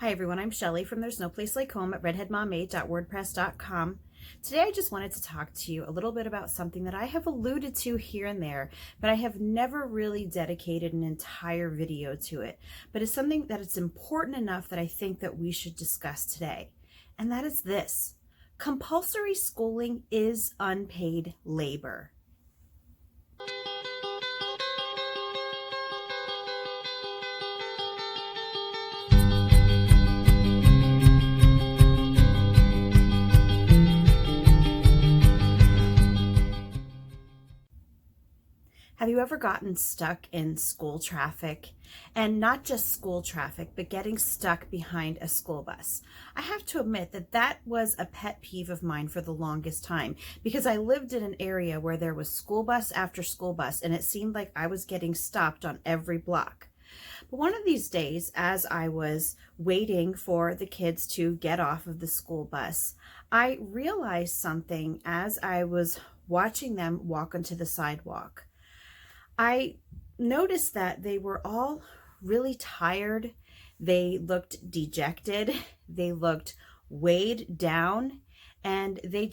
Hi everyone, I'm Shelly from There's No Place Like Home at redheadmommade.wordpress.com. Today I just wanted to talk to you a little bit about something that I have alluded to here and there, but I have never really dedicated an entire video to it. But it's something that it's important enough that I think that we should discuss today. And that is this: compulsory schooling is unpaid labor. Have you ever gotten stuck in school traffic? And not just school traffic, but getting stuck behind a school bus. I have to admit that that was a pet peeve of mine for the longest time, because I lived in an area where there was school bus after school bus, and it seemed like I was getting stopped on every block. But one of these days, as I was waiting for the kids to get off of the school bus, I realized something as I was watching them walk onto the sidewalk. I noticed that they were all really tired. They looked dejected. They looked weighed down, and they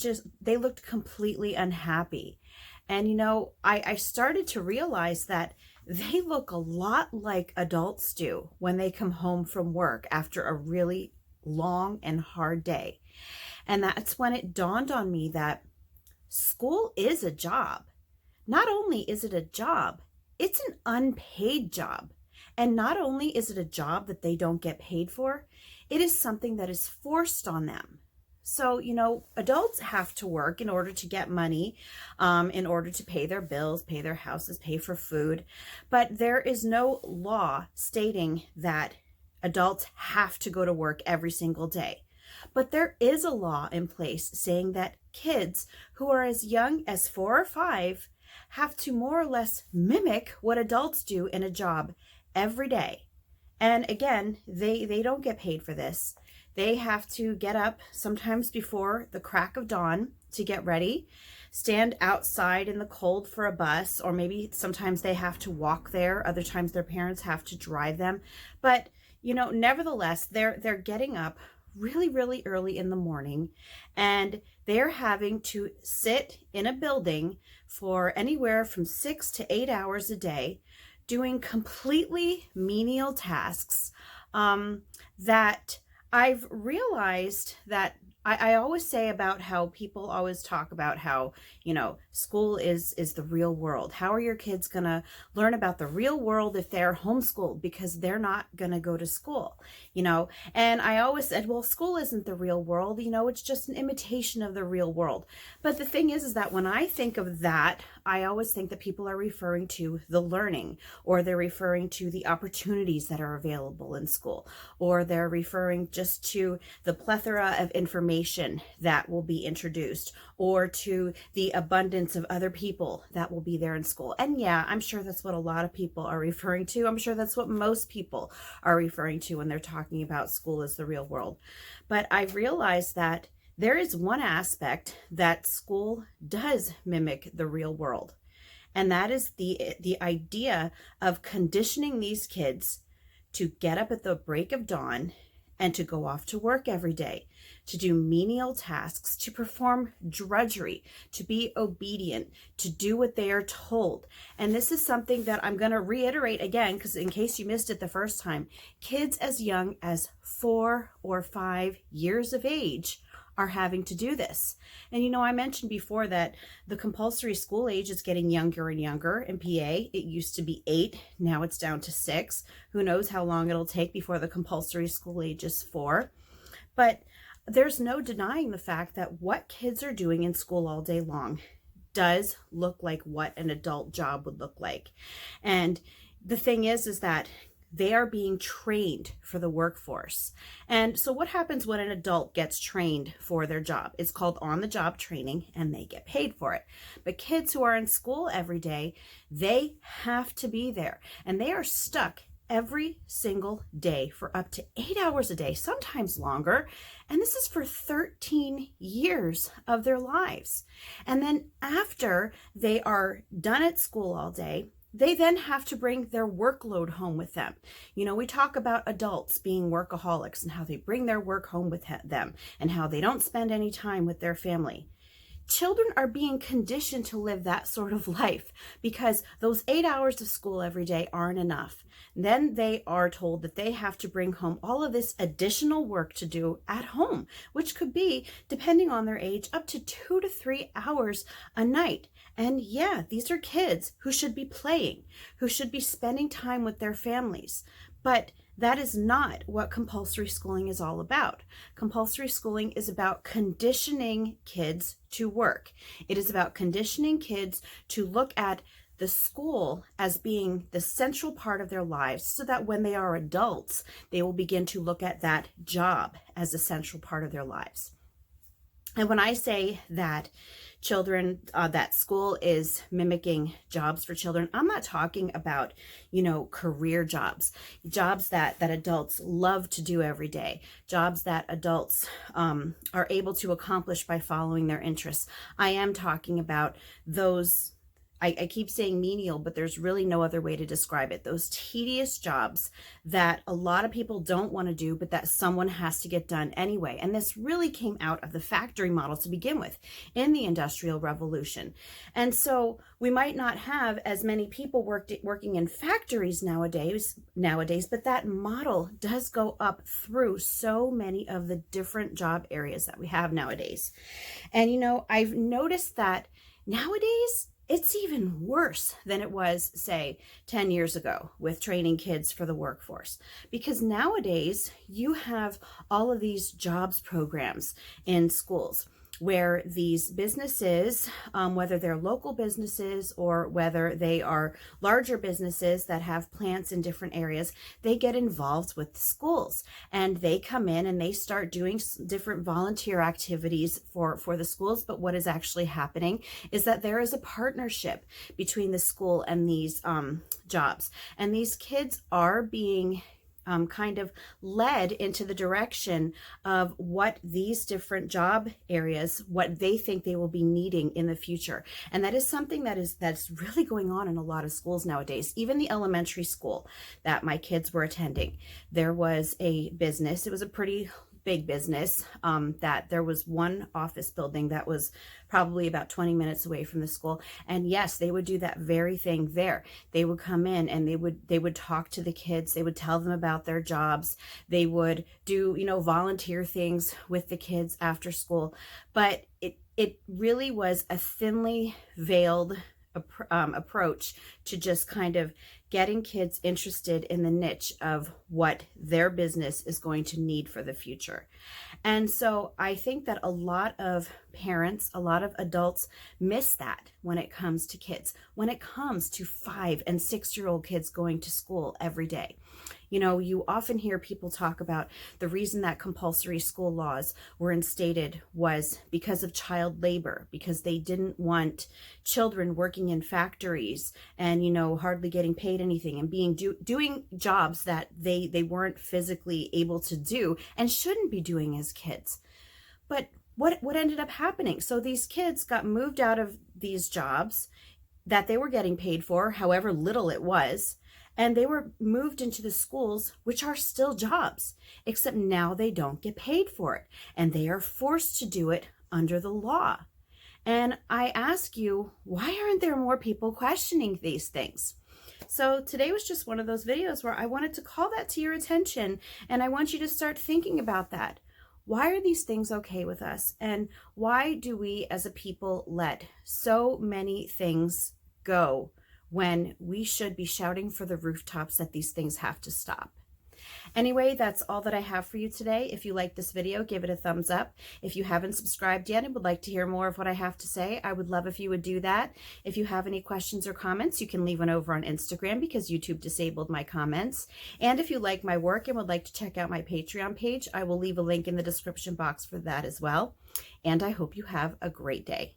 looked completely unhappy. And I started to realize that they look a lot like adults do when they come home from work after a really long and hard day. And that's when it dawned on me that school is a job. Not only is it a job, it's an unpaid job. And not only is it a job that they don't get paid for, it is something that is forced on them. So, adults have to work in order to get money, in order to pay their bills, pay their houses, pay for food. But there is no law stating that adults have to go to work every single day. But there is a law in place saying that kids who are as young as 4 or 5 have to more or less mimic what adults do in a job every day. And again, they don't get paid for this. They have to get up sometimes before the crack of dawn to get ready, stand outside in the cold for a bus, or maybe sometimes they have to walk there. Other times their parents have to drive them. But, nevertheless, they're getting up really, really early in the morning, and they're having to sit in a building for anywhere from 6 to 8 hours a day, doing completely menial tasks that I've realized that I always say about how people always talk about how, school is the real world. How are your kids going to learn about the real world if they're homeschooled, because they're not going to go to school, And I always said, well, school isn't the real world. It's just an imitation of the real world. But the thing is that when I think of that, I always think that people are referring to the learning, or they're referring to the opportunities that are available in school, or they're referring just to the plethora of information that will be introduced, or to the abundance of other people that will be there in school. And yeah, I'm sure that's what a lot of people are referring to. I'm sure that's what most people are referring to when they're talking about school as the real world. But I realized that there is one aspect that school does mimic the real world, and that is the idea of conditioning these kids to get up at the break of dawn and to go off to work every day, to do menial tasks, to perform drudgery, to be obedient, to do what they are told. And this is something that I'm going to reiterate again, because in case you missed it the first time, kids as young as 4 or 5 years of age are having to do this. And I mentioned before that the compulsory school age is getting younger and younger. In PA, it used to be 8, now it's down to 6. Who knows how long it'll take before the compulsory school age is 4. But there's no denying the fact that what kids are doing in school all day long does look like what an adult job would look like. And the thing is that they are being trained for the workforce. And so what happens when an adult gets trained for their job? It's called on-the-job training, and they get paid for it. But kids who are in school every day, they have to be there, and they are stuck every single day for up to 8 hours a day, sometimes longer. And this is for 13 years of their lives. And then after they are done at school all day, they then have to bring their workload home with them. We talk about adults being workaholics and how they bring their work home with them and how they don't spend any time with their family. Children are being conditioned to live that sort of life because those 8 hours of school every day aren't enough. Then they are told that they have to bring home all of this additional work to do at home, which could be, depending on their age, up to 2 to 3 hours a night. And yeah, these are kids who should be playing, who should be spending time with their families. But that is not what compulsory schooling is all about. Compulsory schooling is about conditioning kids to work. It is about conditioning kids to look at the school as being the central part of their lives so that when they are adults, they will begin to look at that job as a central part of their lives. And when I say that that school is mimicking jobs for children, I'm not talking about, career jobs that adults love to do every day, jobs that adults are able to accomplish by following their interests. I am talking about those, I keep saying menial, but there's really no other way to describe it. Those tedious jobs that a lot of people don't want to do, but that someone has to get done anyway. And this really came out of the factory model to begin with in the Industrial Revolution. And so we might not have as many people working in factories nowadays, but that model does go up through so many of the different job areas that we have nowadays. And, I've noticed that nowadays, it's even worse than it was, say, 10 years ago with training kids for the workforce. Because nowadays, you have all of these jobs programs in schools where these businesses, whether they're local businesses or whether they are larger businesses that have plants in different areas, they get involved with the schools and they come in and they start doing different volunteer activities for the schools. But what is actually happening is that there is a partnership between the school and these jobs, and these kids are being kind of led into the direction of what these different job areas, what they think they will be needing in the future. And that is something that's really going on in a lot of schools nowadays. Even the elementary school that my kids were attending, there was a business. It was a pretty big business, that there was one office building that was probably about 20 minutes away from the school. And yes, they would do that very thing there. They would come in and they would talk to the kids. They would tell them about their jobs. They would do, volunteer things with the kids after school. But it really was a thinly veiled approach to just kind of getting kids interested in the niche of what their business is going to need for the future. And so I think that a lot of parents, a lot of adults miss that when it comes to kids, when it comes to 5 and 6-year-old kids going to school every day. You often hear people talk about the reason that compulsory school laws were instated was because of child labor, because they didn't want children working in factories and, hardly getting paid anything and doing jobs that they weren't physically able to do and shouldn't be doing as kids. But what ended up happening? So these kids got moved out of these jobs that they were getting paid for, however little it was, and they were moved into the schools, which are still jobs, except now they don't get paid for it, and they are forced to do it under the law. And I ask you, why aren't there more people questioning these things? So today was just one of those videos where I wanted to call that to your attention, and I want you to start thinking about that. Why are these things okay with us? And why do we as a people let so many things go when we should be shouting for the rooftops that these things have to stop? Anyway, that's all that I have for you today. If you like this video, give it a thumbs up. If you haven't subscribed yet and would like to hear more of what I have to say, I would love if you would do that. If you have any questions or comments, you can leave one over on Instagram because YouTube disabled my comments. And if you like my work and would like to check out my Patreon page, I will leave a link in the description box for that as well. And I hope you have a great day.